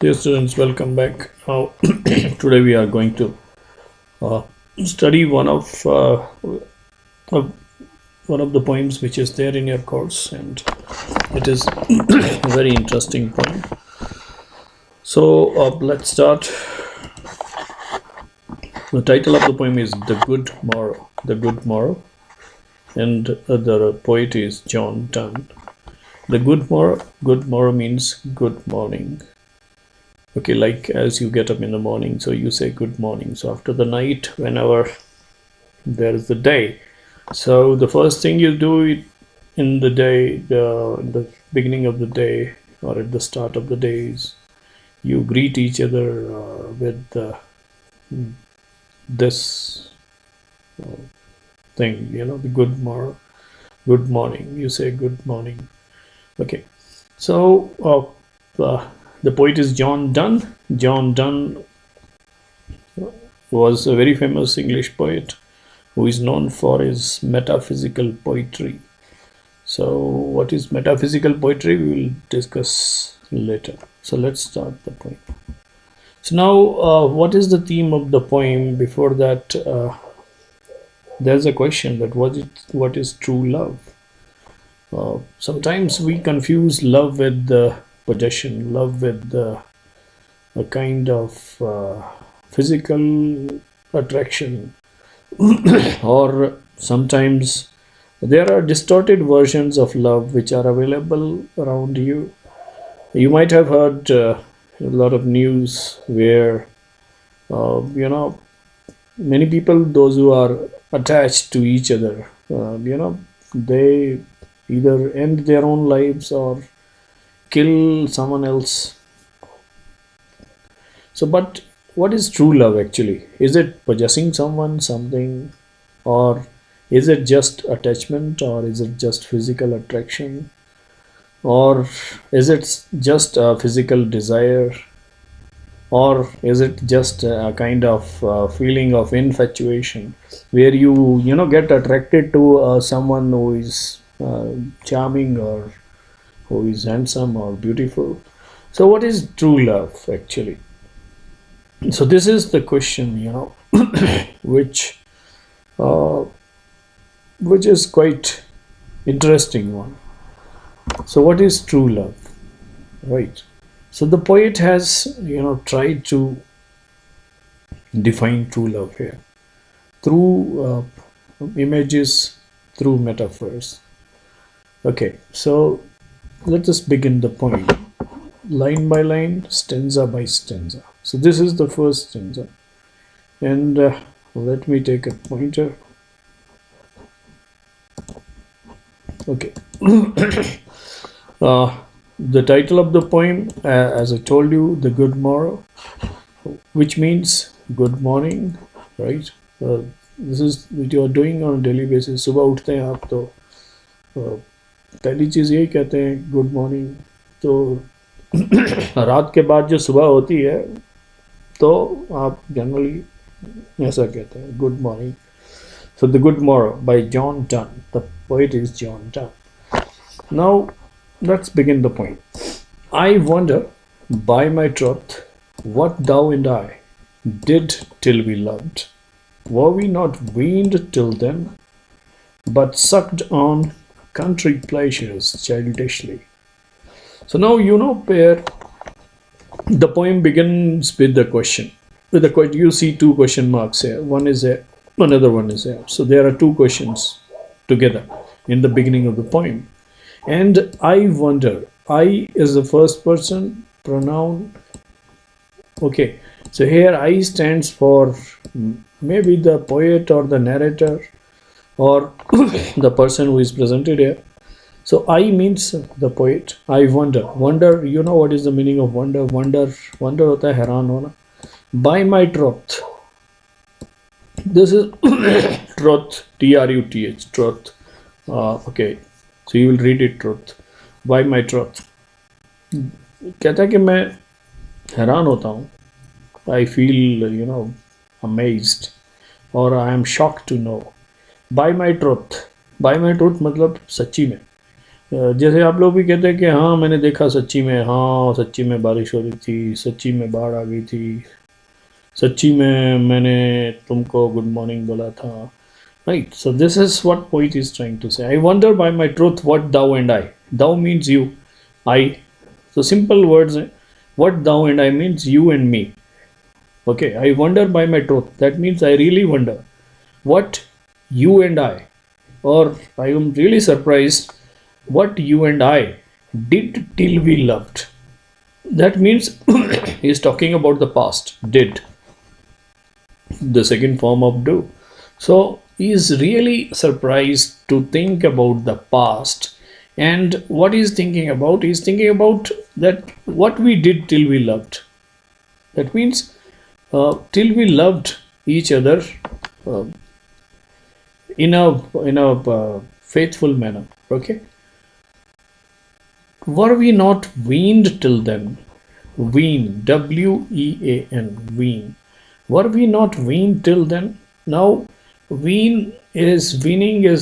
Dear students, welcome back. Now, today we are going to uh, study of one of the poems which is there in your course, and it is a very interesting poem. So let's start. The title of the poem is "The Good Morrow." The Good Morrow, and the poet is John Donne. The good morrow. Good morrow means good morning. Okay, like as you get up in the morning, so you say good morning. So after the night, whenever there is the day, so the first thing you do it in the day, in the beginning of the day or at the start of the days, you greet each other with this thing, the good morrow, good morning. You say good morning. Okay, so the poet is John Donne. John Donne was a very famous English poet who is known for his metaphysical poetry. So what is metaphysical poetry? We will discuss later. So let's start the poem. So now what is the theme of the poem? Before that, there's a question that what is true love? Sometimes we confuse love with possession, love with a kind of physical attraction, or sometimes there are distorted versions of love which are available around you. You might have heard a lot of news where many people, those who are attached to each other, they either end their own lives or kill someone else. So, but what is true love actually? Is it possessing someone, something, or is it just attachment, or is it just physical attraction, or is it just a physical desire, or is it just a kind of feeling of infatuation where you get attracted to someone who is charming or who is handsome or beautiful? So what is true love actually? So this is the question, which uh, which is quite interesting one. So what is true love, right? So the poet has tried to define true love here through images, through metaphors. Okay, so let us begin the poem line by line, stanza by stanza. So this is the first stanza, and let me take a pointer. Okay. The title of the poem, as I told you, The Good Morrow, which means good morning, right? This is what you are doing on a daily basis. सुबह उठते हैं आप तो पहली चीज़ यही कहते हैं good morning. तो रात के बाद जो सुबह होती है तो आप जनरली ऐसा कहते हैं good morning. So The Good Morrow by John Donne. The poet is John Donne. Now let's begin the poem. I wonder, by my troth, what thou and I did till we loved. Were we not weaned till then, but sucked on country pleasures childishly? So now where the poem begins with the question. With the question, you see two question marks here. One is here, another one is here. So there are two questions together in the beginning of the poem. And I wonder, I is the first person pronoun. Okay, so here I stands for maybe the poet or the narrator or the person who is presented here. So I means the poet. I wonder. Wonder, you know what is the meaning of wonder? Wonder hota hai हैरान होना. By my troth. This is truth, truth, truth. Okay, so you will read it truth. By my truth. कहता है कि मैं हैरान होता हूँ. I feel amazed, or I am shocked to know. By my truth. By my truth मतलब सच्ची में. जैसे आप लोग भी कहते हैं कि हाँ मैंने देखा सच्ची में, हाँ सच्ची में बारिश हो रही थी, सच्ची में बाढ़ आ गई थी, सच्ची में मैंने तुमको गुड मॉर्निंग बोला था. Right, so this is what poet is trying to say. I wonder by my truth what thou and I. Thou means you, I. So simple words. What thou and I means you and me. Okay, I wonder by my truth. That means I really wonder what you and I, or I am really surprised what you and I did till we loved. That means he is talking about the past. Did, the second form of do. So he is really surprised to think about the past. And what he is thinking about? He is thinking about that what we did till we loved. That means till we loved each other uh, in a faithful manner. Okay. Were we not weaned till then? Wean, wean, wean. Were we not weaned till then? Now, weaning is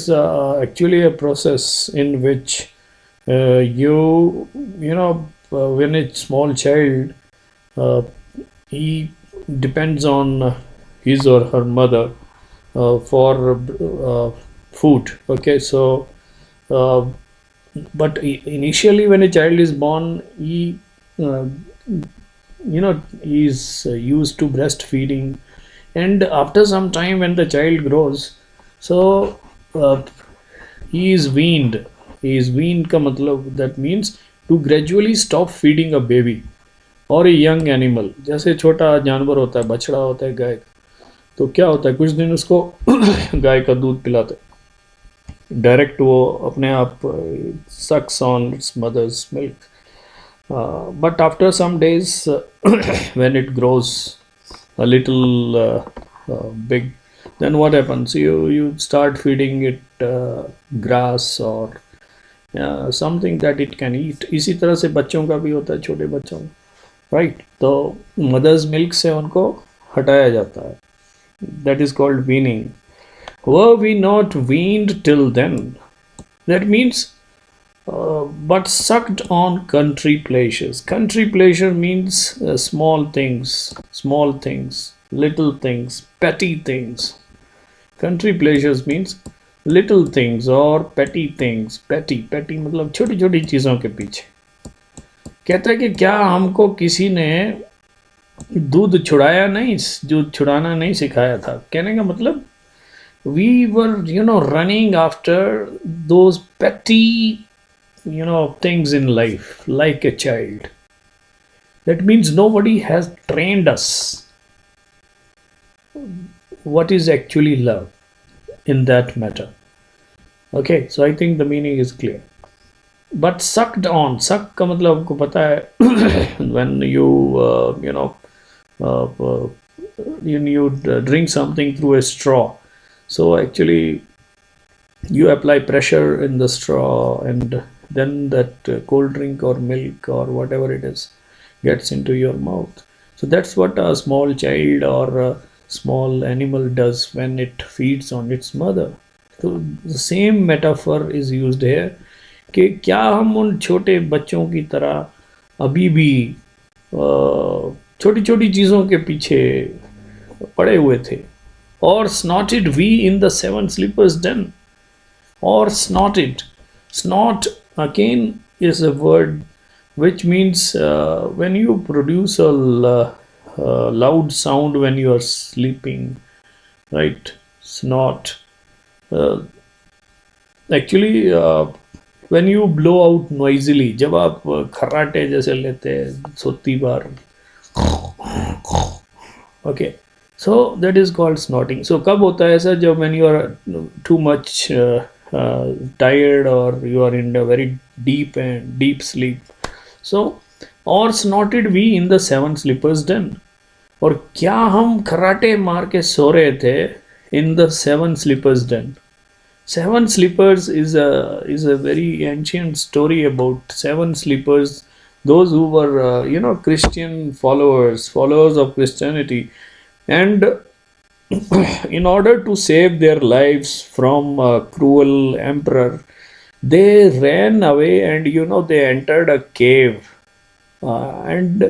actually a process in which when a small child, uh, he depends on his or her mother for food. Okay, so but initially when a child is born, he uh, is used to breastfeeding, and after some time when the child grows, so he is weaned. Ka matlab, that means to gradually stop feeding a baby or a young animal. जैसे छोटा जानवर होता है, बछड़ा होता है गाय, तो क्या होता है, कुछ दिन उसको गाय का दूध पिलाते, डायरेक्ट वो अपने आप sucks on its mother's milk. But after some days, when it grows a little big, then what happens? You start feeding it grass or something that it can eat. इसी तरह से बच्चों का भी होता है, छोटे बच्चों का, राइट. तो मदर्स मिल्क से उनको हटाया जाता है. That is called weaning. Were we not weaned till then? That means but sucked on country pleasures. Country pleasure means small things, little things, petty things. Country pleasures means little things or petty things. Petty मतलब छोटी छोटी चीज़ों के पीछे. कहता है कि क्या हमको किसी ने दूध छुड़ाया नहीं, दूध छुड़ाना नहीं सिखाया था. कहने का मतलब we were running after those petty things in life like a child. That means nobody has trained us what is actually love in that matter. Okay, so I think the meaning is clear. But sucked on, suck का मतलब आपको पता है when you drink something through a straw. So actually you apply pressure in the straw, and then that cold drink or milk or whatever it is gets into your mouth. So that's what a small child or a small animal does when it feeds on its mother. So the same metaphor is used here कि क्या हम उन छोटे बच्चों की तरह अभी भी छोटी छोटी चीज़ों के पीछे पड़े हुए थे. Or snorted we in the seven sleepers den. Or snorted. Snort again is a word which means when you produce a loud sound when you are sleeping, right? Snort. Actually when you blow out noisily, जब आप खर्राटे जैसे लेते हैं सोती बार, okay, so that is called snorting. So कब होता है ऐसा? जब when you are too much tired or you are in a very deep sleep. So or snorted we in the seven sleepers den. और क्या हम खर्राटे मार के सो रहे थे in the seven sleepers den. Seven sleepers is a very ancient story about seven sleepers, those who were Christian followers of Christianity, and in order to save their lives from a cruel emperor, They ran away, and they entered a cave, and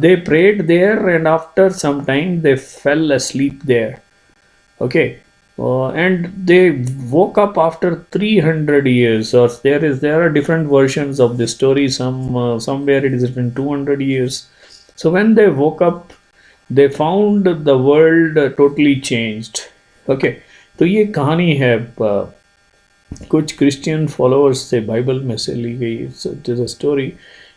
they prayed there, and after some time they fell asleep there. Okay. And they woke up after 300 years, or there are different versions of the story. Somewhere it is written 200 years. So when they woke up, they found the world totally changed. Okay. तो ये कहानी है, कुछ Christian followers से Bible में से ली गई. It is a story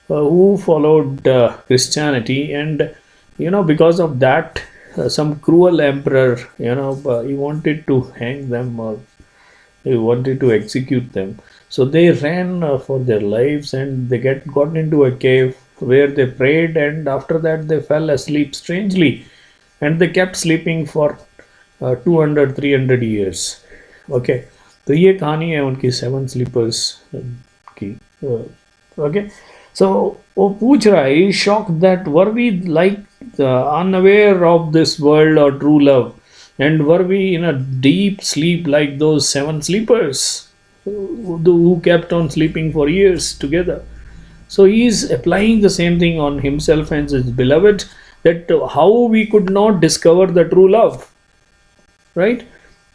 who followed Christianity, and because of that, some cruel emperor, he wanted to hang them, or he wanted to execute them. So they ran for their lives, and they got into a cave where they prayed, and after that they fell asleep strangely, and they kept sleeping for 200-300 years. Okay. तो ये कहानी है उनकी seven sleepers की. Okay. So वो पूछ रहा है, he shock that were we like unaware of this world और true love, and were we in a deep sleep like those seven sleepers who kept on sleeping for years together. So he is applying the same thing on himself and his beloved, that how we could not discover the true love, right?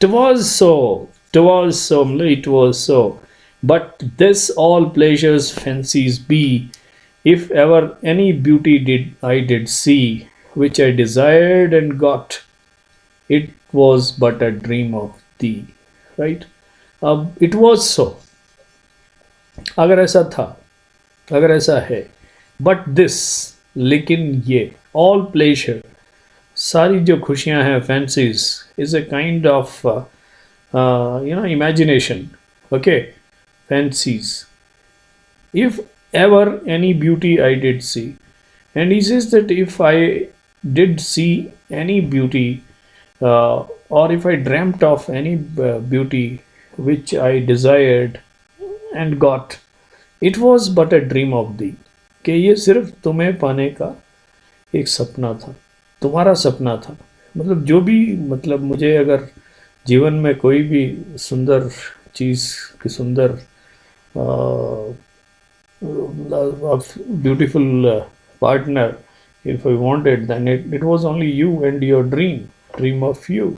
It was so, it was so. But this all pleasures fancies be, if ever any beauty did see, which I desired and got, it was but a dream of thee, right? It was so. अगर ऐसा था, अगर ऐसा है, but this, लेकिन ये, all pleasure, सारी जो खुशियां हैं, fancies, is a kind of imagination. Okay. Fancies. If ever any beauty I did see, and he says that if I did see any beauty, or if I dreamt of any beauty which I desired and got, it was but a dream of thee. कि ये सिर्फ तुम्हें पाने का एक सपना था, तुम्हारा सपना था. मतलब जो भी, मतलब मुझे अगर जीवन में कोई भी सुंदर चीज़ की सुंदर beautiful partner, if I wanted, then it was only you and your dream of you,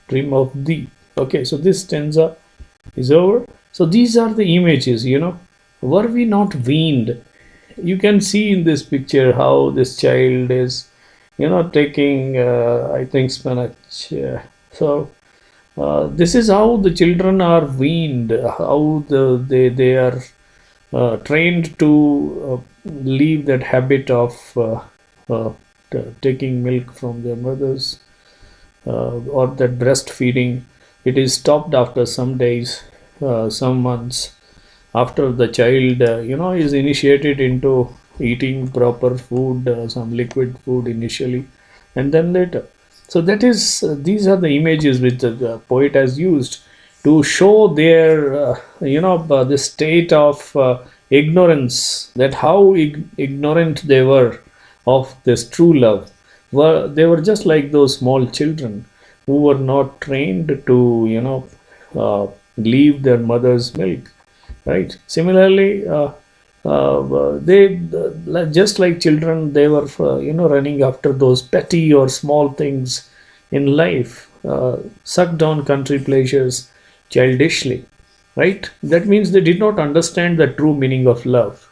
dream of thee. Okay, so this stanza is over. So these are the images, were we not weaned? You can see in this picture how this child is taking I think spinach. This is how the children are weaned, how they are trained to leave that habit of taking milk from their mothers, or that breastfeeding. It is stopped after some days, some months, after the child is initiated into eating proper food, some liquid food initially, and then later. So that is, these are the images which the poet has used to show their the state of ignorance, that how ignorant they were of this true love. They were just like those small children who were not trained to leave their mother's milk, right? Similarly, they just like children, they were running after those petty or small things in life, sucked on country pleasures childishly, right? That means they did not understand the true meaning of love.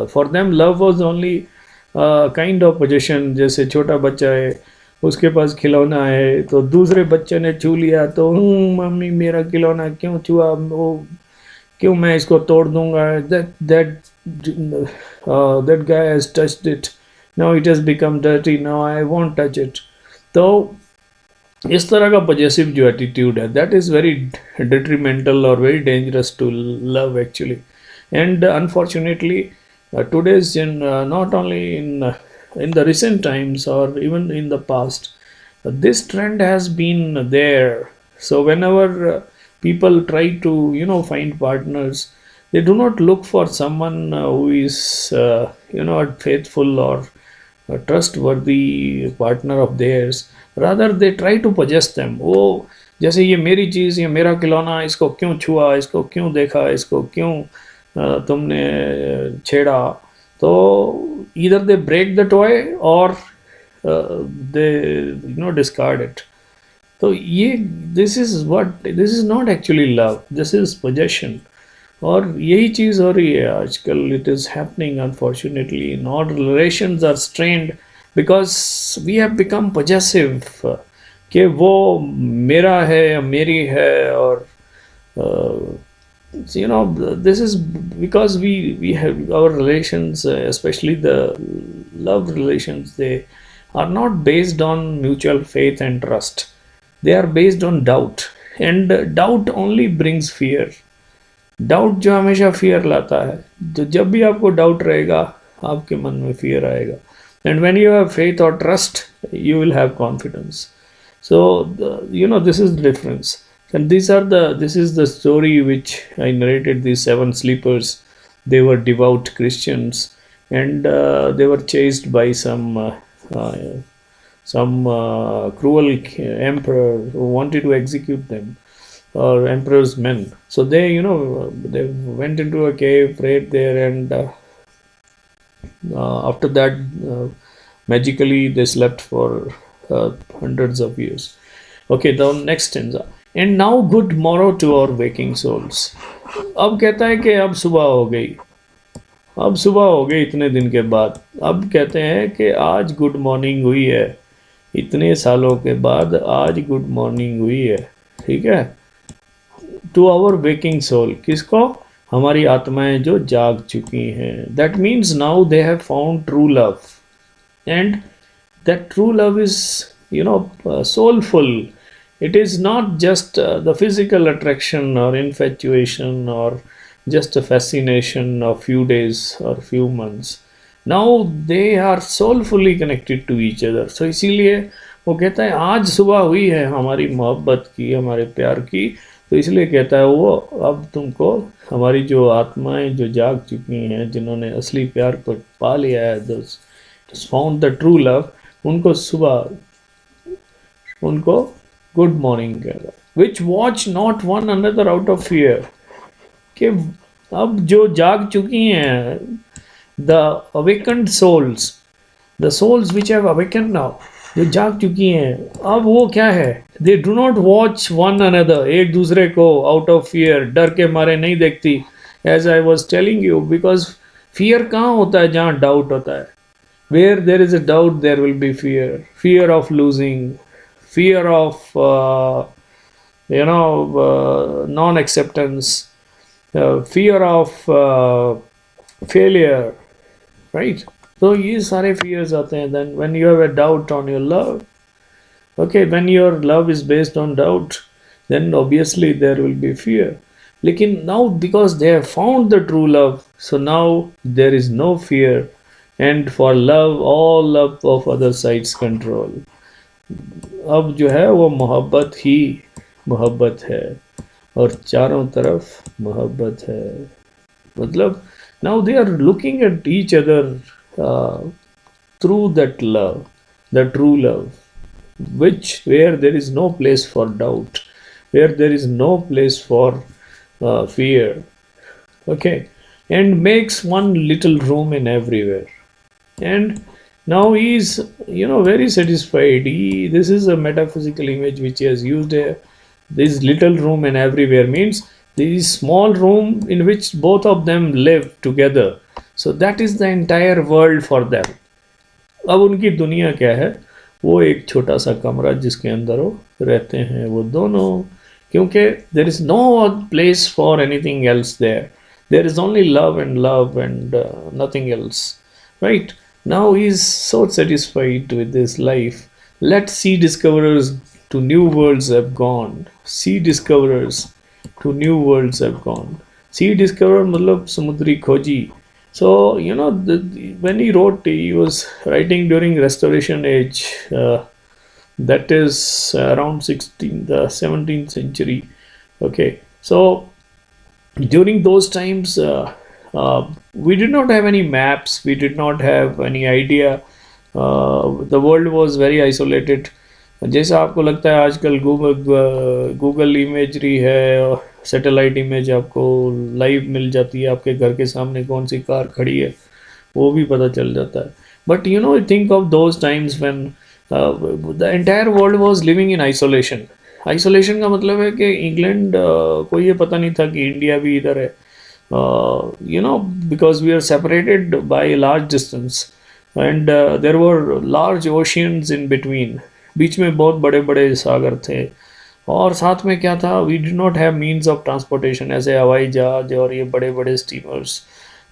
For them, love was only kind of possession. जैसे छोटा बच्चा है, उसके पास खिलौना है, तो दूसरे बच्चे ने छू लिया तो मम्मी मेरा खिलौना क्यों छुआ, वो क्यों मैं इसको तोड़ दूंगा, that guy has touched it, now it has become dirty, now I won't touch it. तो इस तरह का पॉजिटिव जो एटीट्यूड है, that is very detrimental or very dangerous to love actually. And unfortunately, today's not only in the recent times or even in the past, this trend has been there. So whenever people try to find partners, they do not look for someone who is a faithful or a trustworthy partner of theirs. Rather, they try to possess them. Oh, जैसे ये मेरी चीज़, ये मेरा खिलौना, इसको क्यों छुआ, इसको क्यों देखा, इसको क्यों तुमने छेड़ा. तो either they break the toy or they discard it. तो ये this is not actually love, this is possession. और यही चीज़ हो रही है आजकल. It is happening unfortunately. In all relations are strained because we have become possessive, कि वो मेरा है या मेरी है. और this is because we have our relations, especially the love relations, they are not based on mutual faith and trust. They are based on doubt, and doubt only brings fear. Doubt जो हमेशा fear लाता है. तो जब भी आपको doubt रहेगा, आपके मन में फियर आएगा. And when you have faith और trust, you will have confidence. So this is the difference. And this is the story which I narrated. These 7 sleepers, they were devout Christians, and they were chased by some cruel emperor who wanted to execute them, or emperor's men. So they they went into a cave, prayed there, and after that, magically they slept for hundreds of years. Okay, the next stanza. And now good morrow to our waking souls. अब कहता है कि अब सुबह हो गई. अब सुबह हो गई इतने दिन के बाद. अब कहते हैं कि आज गुड मॉर्निंग हुई है. इतने सालों के बाद आज गुड मॉर्निंग हुई है. ठीक है. To our waking soul. किसको? हमारी आत्माएं जो जाग चुकी हैं. That means now they have found true love, and that true love is soulful. It is not just the physical attraction or infatuation or just a fascination of few days or few months. Now they are soulfully connected to each other. So इसीलिए वो कहता है आज सुबह हुई है हमारी मोहब्बत की, हमारे प्यार की. तो इसलिए कहता है वो अब तुमको हमारी जो आत्माएं जो जाग चुकी हैं, जिन्होंने असली प्यार को पा लिया है, just found the true love, उनको सुबह, उनको गुड मॉर्निंग कहेगा. Which watch not one another out of fear. कि अब जो जाग चुकी हैं, the awakened souls, the souls which have awakened now, जो जाग चुकी हैं, अब वो क्या है? They do not watch one another, एक दूसरे को आउट ऑफ फियर, डर के मारे नहीं देखती. As I was telling you, because fear कहाँ होता है? जहाँ डाउट होता है. Where there is a doubt there will be fear. Fear of losing, fear of non-acceptance, fear of failure, right? So ये सारे fears आते हैं. Then when you have a doubt on your love, okay, when your love is based on doubt, then obviously there will be fear. लेकिन now because they have found the true love, so now there is no fear, and for love, all love of other sides control. अब जो है वो मोहब्बत ही मोहब्बत है, और चारों तरफ मोहब्बत है. मतलब now they are looking at each other through that love, the true love, where there is no place for doubt, where there is no place for fear. Okay, and makes one little room in everywhere. And now he is very satisfied. This is a metaphysical image which he has used here. This little room and everywhere means this small room in which both of them live together. So that is the entire world for them. अब उनकी दुनिया क्या है? वो एक छोटा सा कमरा जिसके अंदर वो रहते हैं, वो दोनों. क्योंकि there is no place for anything else there. There is only love and nothing else, right? Now he is so satisfied with this life. Let sea discoverers to new worlds have gone. Sea discoverers to new worlds have gone. Sea discoverer मतलब समुद्री खोजी. So when he wrote, he was writing during Restoration age. That is around the 17th century. Okay, so during those times, we did not have any maps, we did not have any idea. The world was very isolated. जैसा आपको लगता है आजकल Google imagery है, satellite image आपको live मिल जाती है, आपके घर के सामने कौन सी कार खड़ी है वो भी पता चल जाता है. But you know think of those times when the entire world was living in isolation. Isolation का मतलब है कि इंग्लैंड को ये पता नहीं था कि इंडिया भी इधर है, you know, because we are separated by a large distance, and there were large oceans in between. बीच में बहुत बड़े बड़े सागर थे, और साथ में क्या था, we did not have means of transportation, ऐसे हवाई जहाज और ये बड़े बड़े स्टीमर्स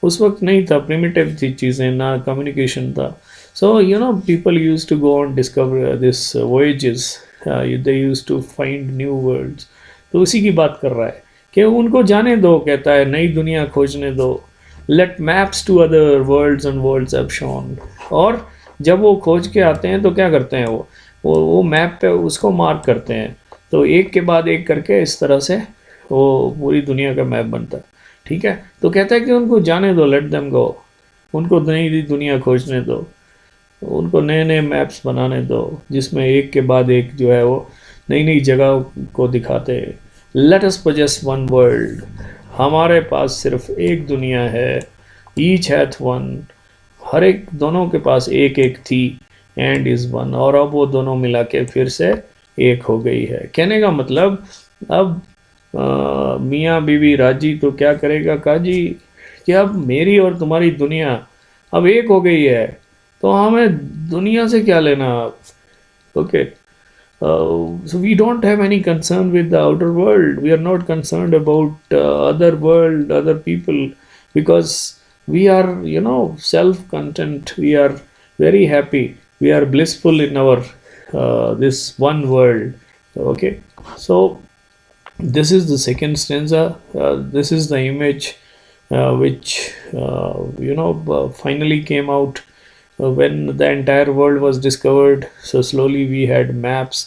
उस वक्त नहीं था, प्रिमिटिव थी चीज़ें, ना कम्युनिकेशन था. So you know people use to go on discover this voyages, they use to find new worlds. तो उसी की बात कर रहा है कि उनको जाने दो, कहता है नई दुनिया खोजने दो. Let maps to other worlds and worlds have shown. और जब वो खोज के आते हैं तो क्या करते हैं, वो मैप पे उसको मार्क करते हैं, तो एक के बाद एक करके इस तरह से वो पूरी दुनिया का मैप बनता है. ठीक है, तो कहता है कि उनको जाने दो, लेट देम गो, उनको नई दुनिया खोजने दो, उनको नए नए मैप्स बनाने दो जिसमें एक के बाद एक जो है वो नई नई जगह को दिखाते हैं. Let us possess one world, हमारे पास सिर्फ एक दुनिया है. ईच हैथ वन, हर एक दोनों के पास एक एक थी. एंड इज़ वन, और अब वो दोनों मिला के फिर से एक हो गई है. कहने का मतलब अब मियाँ बीवी राजी तो क्या करेगा काजी, कि अब मेरी और तुम्हारी दुनिया अब एक हो गई है, तो हमें दुनिया से क्या लेना आप. Okay, so we don't have any concern with the outer world. We are not concerned about other world, other people, because we are, you know, self-content. We are very happy. We are blissful in our this one world. Okay, so this is the second stanza. This is the image which finally came out when the entire world was discovered. So slowly we had maps.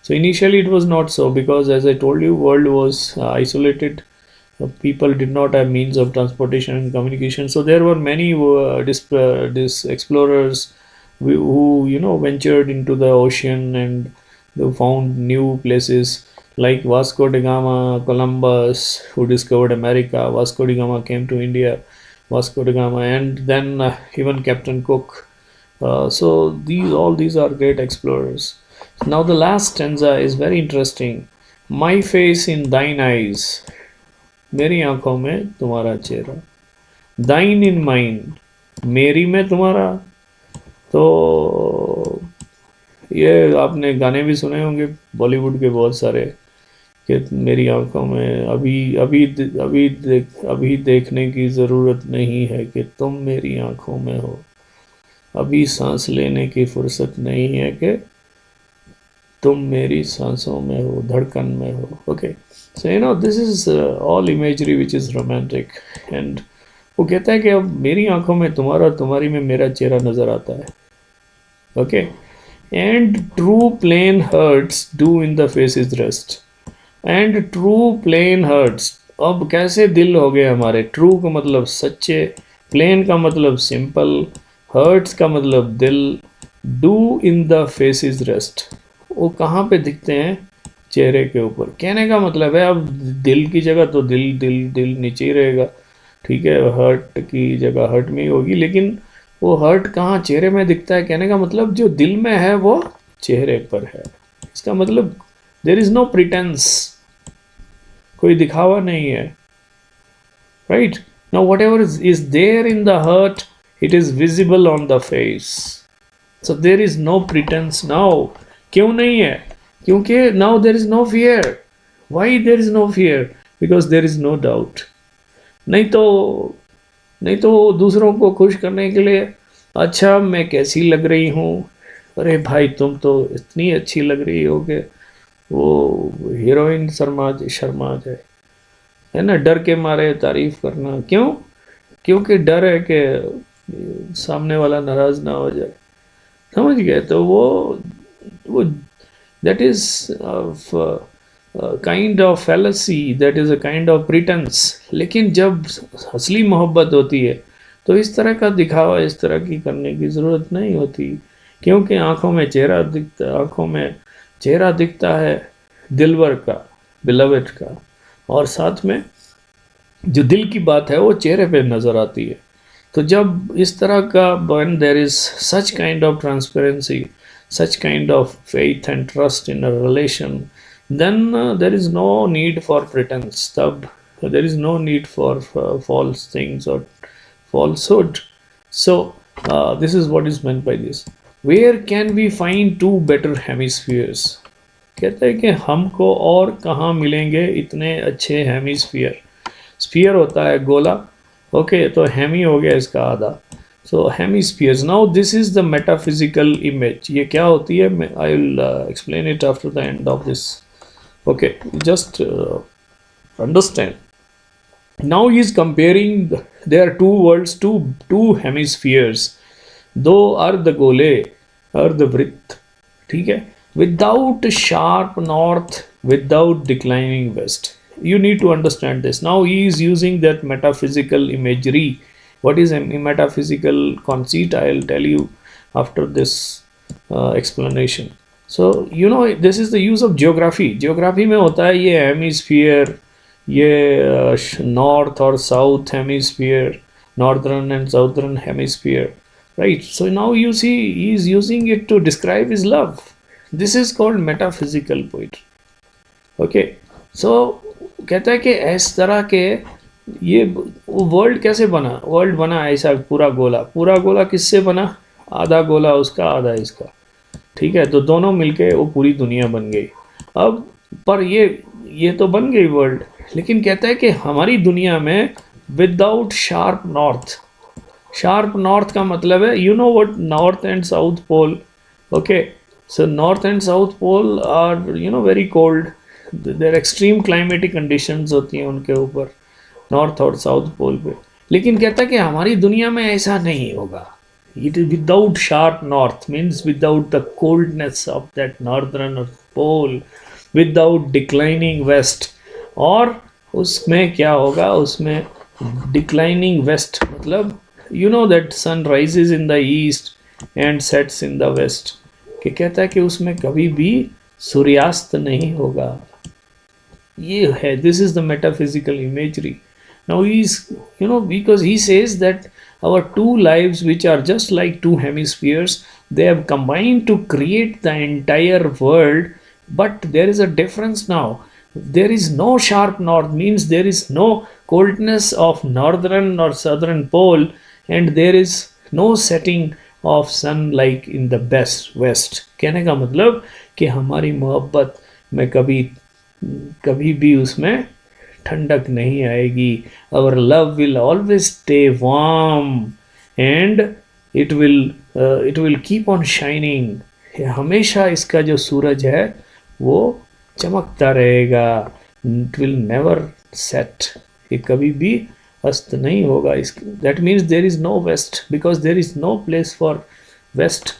So initially it was not so, because as I told you, world was isolated. People did not have means of transportation and communication. So there were many explorers who ventured into the ocean, and they found new places, like Vasco da Gama, Columbus, who discovered America. Vasco da Gama came to India, Vasco da Gama, and then even Captain Cook. So all these are great explorers. Now the last stanza is very interesting. My face in thine eyes, मेरी आंखों में तुम्हारा चेहरा. Thine in mine, मेरी में तुम्हारा. तो ये आपने गाने भी सुने होंगे बॉलीवुड के बहुत सारे, कि मेरी आंखों में अभी देखने की ज़रूरत नहीं है कि तुम मेरी आंखों में हो. अभी सांस लेने की फुर्सत नहीं है कि तुम मेरी सांसों में हो, धड़कन में हो. Okay, so this is all imagery which is romantic. And वो कहता है कि अब मेरी आंखों में तुम्हारा, तुम्हारी में मेरा चेहरा नज़र आता है. Okay, and true plain hearts do in the face is rest. And true plain hearts, अब कैसे दिल हो गए हमारे. ट्रू का मतलब सच्चे, प्लेन का मतलब सिंपल, हर्ट्स का मतलब दिल, do in the face is rest, वो कहाँ पे दिखते हैं, चेहरे के ऊपर. कहने का मतलब है अब दिल की जगह तो दिल दिल दिल नीचे ही रहेगा. ठीक है, हर्ट की जगह हर्ट में ही होगी, लेकिन वो हर्ट कहाँ, चेहरे में दिखता है. कहने का मतलब जो दिल में है वो चेहरे पर है. इसका मतलब देयर इज नो प्रिटेंस, कोई दिखावा नहीं है. Right, now whatever is there in the heart, it is visible on the face. So there is no pretense now. क्यों नहीं है? क्योंकि now there is no fear. Why there is no fear? Because there is no doubt. नहीं तो दूसरों को खुश करने के लिए, अच्छा मैं कैसी लग रही हूँ, अरे भाई तुम तो इतनी अच्छी लग रही हो कि वो हीरोइन शर्मा जाए, है ना. डर के मारे तारीफ करना, क्यों? क्योंकि डर है कि सामने वाला नाराज ना हो जाए. समझ गए? तो वो that is kind of fallacy, that is a kind of pretence. लेकिन जब असली मोहब्बत होती है तो इस तरह का दिखावा, इस तरह की करने की ज़रूरत नहीं होती, क्योंकि आंखों में चेहरा दिखता, आंखों में चेहरा दिखता है दिलवर का, बिलवेड का, और साथ में जो दिल की बात है वो चेहरे पे नज़र आती है। तो जब इस तरह का when there is such kind of transparency, such kind of faith and trust in a relation, then there is no need for pretense, तब there is no need for false things or falsehood. So this is what is meant by this. Where can we find two better hemispheres? कहते हैं कि हमको और कहाँ मिलेंगे इतने अच्छे हेमिस्फीयर। स्फीयर होता है गोला, ओके, तो हेमी हो गया इसका आधा, so hemispheres. Now this is the metaphysical image. ये क्या होती है, I will explain it after the end of this, okay, just understand. Now he is comparing there are two worlds, two hemispheres. दो अर्ध गोले, अर्ध वृत्त, ठीक है, without sharp north, without declining west. You need to understand this. Now he is using that metaphysical imagery. What is a metaphysical conceit? I'll tell you after this explanation. So you know this is the use of geography. Geography में होता है ये hemisphere, ये north और south hemisphere, northern and southern hemisphere, right? So now you see he is using it to describe his love. This is called metaphysical poetry. Okay, so कहता है कि इस तरह के ये वर्ल्ड कैसे बना, वर्ल्ड बना ऐसा पूरा गोला, पूरा गोला किससे बना, आधा गोला उसका आधा इसका, ठीक है, तो दोनों मिलके वो पूरी दुनिया बन गई। अब पर ये तो बन गई वर्ल्ड, लेकिन कहता है कि हमारी दुनिया में without sharp north. Sharp north का मतलब है you know what north and south pole, okay, so north and south pole are you know very cold, there extreme climatic conditions होती हैं उनके ऊपर, नॉर्थ और साउथ पोल पे। लेकिन कहता है कि हमारी दुनिया में ऐसा नहीं होगा। It is without sharp north means without the coldness of that northern pole, without declining west. और उसमें क्या होगा, उसमें डिक्लाइनिंग वेस्ट मतलब you know that sun rises in the east and sets in the west, कि कहता है कि उसमें कभी भी सूर्यास्त नहीं होगा। ये है, this is the metaphysical imagery. Now he is you know because he says that our two lives, which are just like two hemispheres, they have combined to create the entire world, but there is a difference now. There is no sharp north, means there is no coldness of northern or southern pole, and there is no setting of sun like in the best west. कहने का मतलब कि हमारी मोहब्बत में कभी भी उसमें ठंडक नहीं आएगी। Our love will always stay warm and it will keep on shining. हमेशा इसका जो सूरज है वो चमकता रहेगा। It will never set. ये कभी भी अस्त नहीं होगा। That means there is no west, because there is no place for west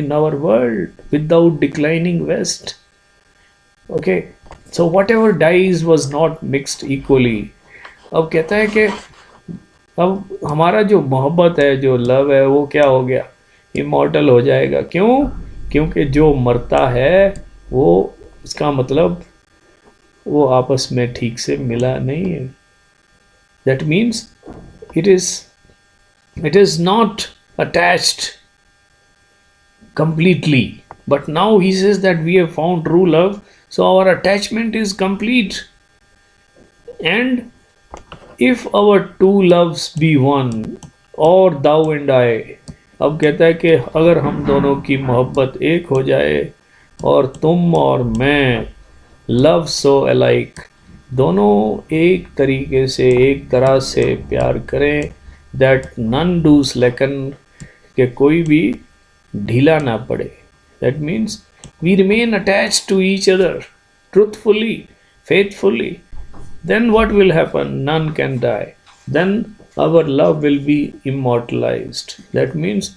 in our world without declining west. Okay. So whatever dies was not mixed equally. अब कहता है कि अब हमारा जो मोहब्बत है, जो लव है, वो क्या हो गया, इमॉर्टल हो जाएगा। क्यों? क्योंकि जो मरता है वो, इसका मतलब वो आपस में ठीक से मिला नहीं है। That means it is not attached completely. But now he says that we have found true love, so our attachment is complete. And if our two loves be one, or thou and I, अब कहता है कि अगर हम दोनों की मोहब्बत एक हो जाए और तुम और मैं, लव सो अलाइक, दोनों एक तरीके से, एक तरह से प्यार करें, दैट नन डू स्लेकन, कि कोई भी ढीला ना पड़े। That means we remain attached to each other truthfully, faithfully. Then what will happen? None can die. Then our love will be immortalized. That means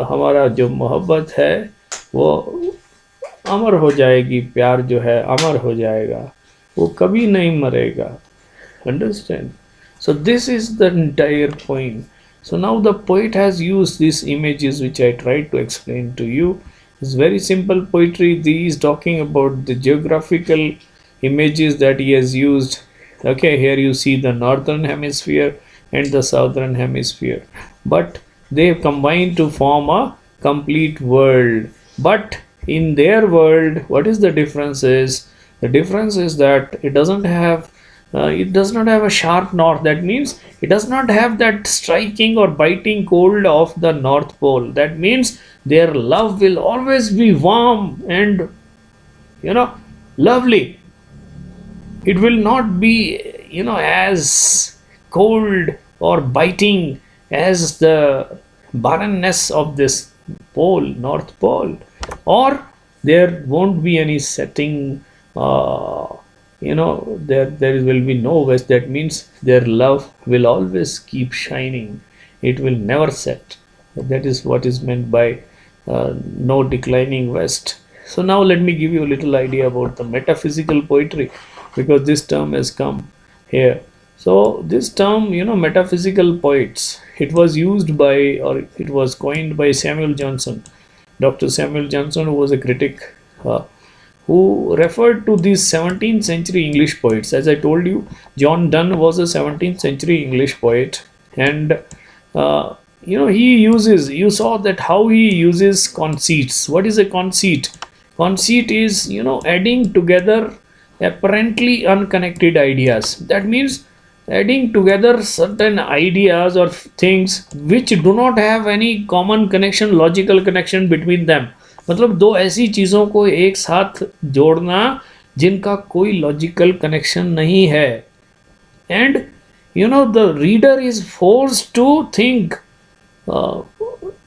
हमारा जो मोहब्बत है वो अमर हो जाएगी। प्यार जो है अमर हो जाएगा, वो कभी नहीं मरेगा। Understand? So this is the entire point. So now the poet has used these images which I tried to explain to you. It's very simple poetry. He is talking about the geographical images that he has used. Okay, here you see the northern hemisphere and the southern hemisphere, but they combine to form a complete world. But in their world, what is the difference is, the difference is that it does not have a sharp north. That means it does not have that striking or biting cold of the North Pole. That means their love will always be warm and, you know, lovely. It will not be, as cold or biting as the barrenness of this pole, North Pole. Or there won't be any setting, there will be no west. That means their love will always keep shining, it will never set. That is what is meant by no declining west. So now let me give you a little idea about the metaphysical poetry, because this term has come here. So this term, metaphysical poets, it was used by, or it was coined by Samuel Johnson, Dr. Samuel Johnson, who was a critic, who referred to these 17th century English poets. As I told you, John Donne was a 17th century English poet, and you saw that how he uses conceits. What is a conceit? Conceit is, adding together apparently unconnected ideas. That means adding together certain ideas or things which do not have any common connection, logical connection between them. मतलब दो ऐसी चीज़ों को एक साथ जोड़ना जिनका कोई लॉजिकल कनेक्शन नहीं है. And the reader is force to think,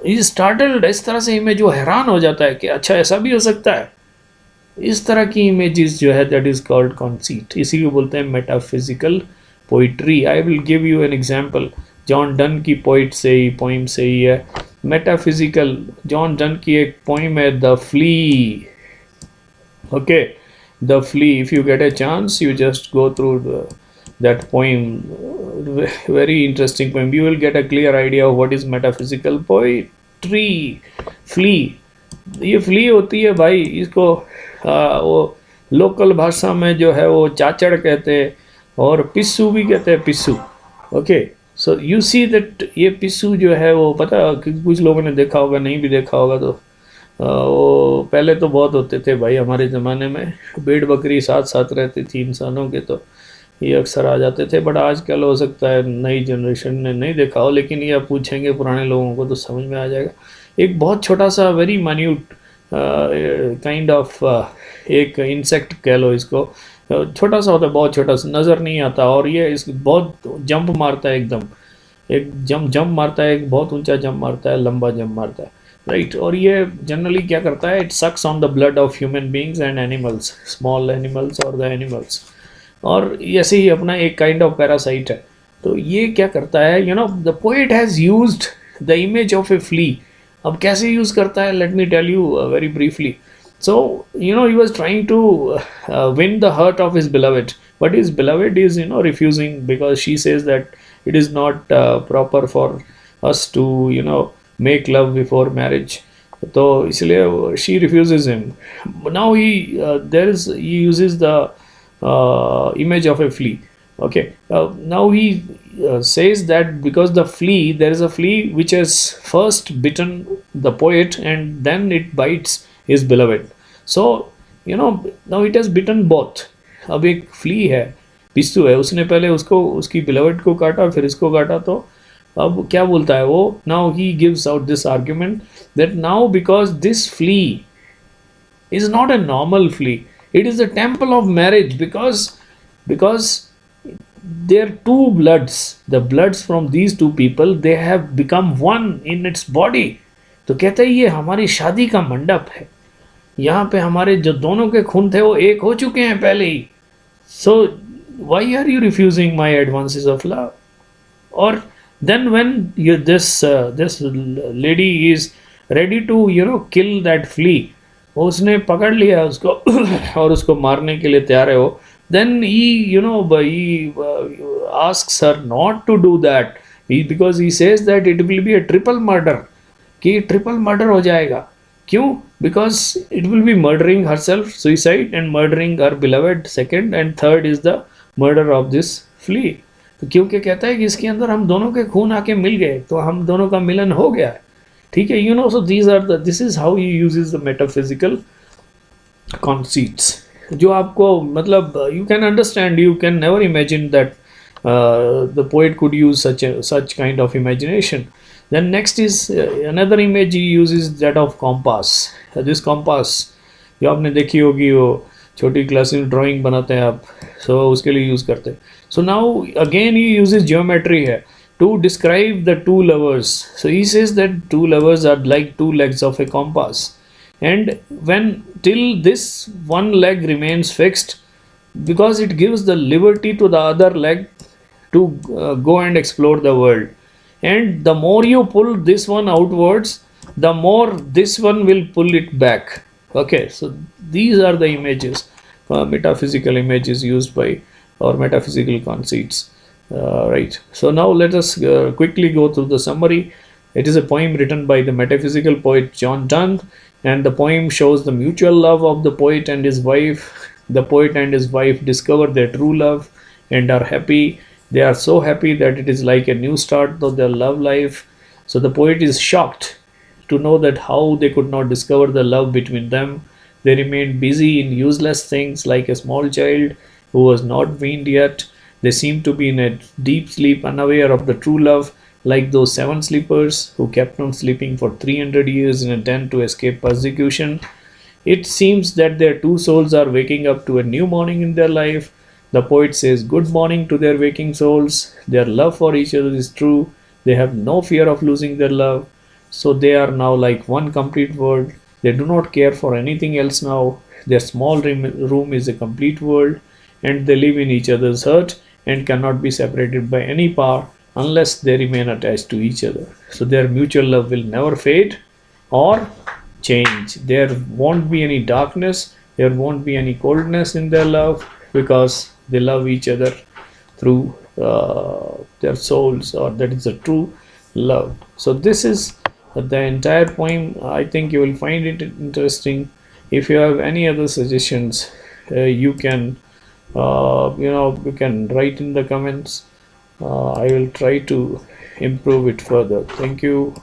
is startled. इस तरह से इमेज वो हैरान हो जाता है कि अच्छा ऐसा भी हो सकता है. इस तरह की इमेजेस जो है, दैट इज कॉल्ड कॉन्सीट. इसी को बोलते हैं metaphysical poetry. I will give you an example. John Donne की पोइम से ही है. मेटाफिजिकल जॉन डन की एक पोइम है, the flea. Okay, the flea. If you get a chance, you just go through that poem. Very interesting poem. You will get a clear idea of what is metaphysical poetry. Flea. ये flee होती है भाई, इसको वो local भाषा में जो है वो चाचड़ कहते हैं, और पिस्सू भी कहते हैं, पिस्सू. Okay, so you see that ये पिस्सू जो है वो, पता कुछ लोगों ने देखा होगा, नहीं भी देखा होगा तो वो पहले तो बहुत होते थे भाई. हमारे ज़माने में भेड़ बकरी साथ साथ रहती थी इंसानों के, तो ये अक्सर आ जाते थे. बट आजकल हो सकता है नई जनरेशन ने नहीं देखा हो, लेकिन ये आप पूछेंगे पुराने लोगों को तो समझ में आ जाएगा. एक बहुत छोटा सा, वेरी माइन्यूट काइंड ऑफ एक इंसेक्ट कह लो इसको. छोटा सा होता है, बहुत छोटा सा, नज़र नहीं आता, और ये इस बहुत जंप मारता है, एकदम एक जंप मारता है, एक बहुत ऊंचा जंप मारता है, लंबा जंप मारता है, राइट. और ये जनरली क्या करता है, it sucks on the blood of human beings and animals, small animals और द एनिमल्स. और ऐसे ही अपना एक काइंड ऑफ पैरासाइट है. तो ये क्या करता है, the poet has used the image of a flea. अब कैसे यूज़ करता है, let me tell you very briefly. So, he was trying to win the heart of his beloved, but his beloved is, refusing, because she says that it is not proper for us to, make love before marriage. So, इसलिए she refuses him. Now he uses the image of a flea. Okay, now he says that because there is a flea which has first bitten the poet and then it bites his beloved. So, now it has bitten both. अब एक flee है, पिस्सू है, उसने पहले उसकी beloved को काटा, फिर इसको काटा. तो अब क्या बोलता है वो, now he gives out this argument that now because this flea is not a normal flea, it is the temple of marriage, because their two bloods, the bloods from these two people, they have become one in its body. तो कहता है ये हमारी शादी का मंडप है, यहाँ पे हमारे जो दोनों के खून थे वो एक हो चुके हैं पहले ही. So why are you refusing my advances of love? और then when this lady is ready to kill that flea, उसने पकड़ लिया उसको और उसको मारने के लिए तैयार है वो. Then he asks her not to do that, because he says that it will be a triple murder, कि ट्रिपल मर्डर हो जाएगा. क्यों? Because it will be murdering herself, suicide, and murdering her beloved second, and third is the murder of this flea. तो क्योंकि कहता है कि इसके अंदर हम दोनों के खून आके मिल गए, तो हम दोनों का मिलन हो गया है, ठीक है. So these are the, this is how he uses the metaphysical conceits, जो आपको मतलब you can understand, you can never imagine that the poet could use such kind of imagination. Then next is another image he uses, that of compass. This compass जो आपने देखी होगी, वो छोटी class में ड्राइंग बनाते हैं आप, so उसके लिए यूज़ करते हैं. So now again he uses geometry here to describe the two lovers. So he says that two lovers are like two legs of a compass, and when till this one leg remains fixed, because it gives the liberty to the other leg to go and explore the world, and the more you pull this one outwards, the more this one will pull it back. Okay, so these are the images, metaphysical images used by, or metaphysical conceits. Right, so now let us quickly go through the summary. It is a poem written by the metaphysical poet John Donne, and the poem shows the mutual love of the poet and his wife. The poet and his wife discover their true love and are happy. They are so happy that it is like a new start of their love life. So the poet is shocked to know that how they could not discover the love between them. They remained busy in useless things like a small child who was not weaned yet. They seemed to be in a deep sleep, unaware of the true love, like those 7 sleepers who kept on sleeping for 300 years in a den to escape persecution. It seems that their two souls are waking up to a new morning in their life. The poet says good morning to their waking souls. Their love for each other is true. They have no fear of losing their love. So they are now like one complete world. They do not care for anything else now. Their small room is a complete world, and they live in each other's heart and cannot be separated by any power unless they remain attached to each other. So their mutual love will never fade or change. There won't be any darkness, there won't be any coldness in their love, because they love each other through their souls, or that is a true love. So this is the entire poem. I think you will find it interesting. If you have any other suggestions, you can you can write in the comments. I will try to improve it further. Thank you.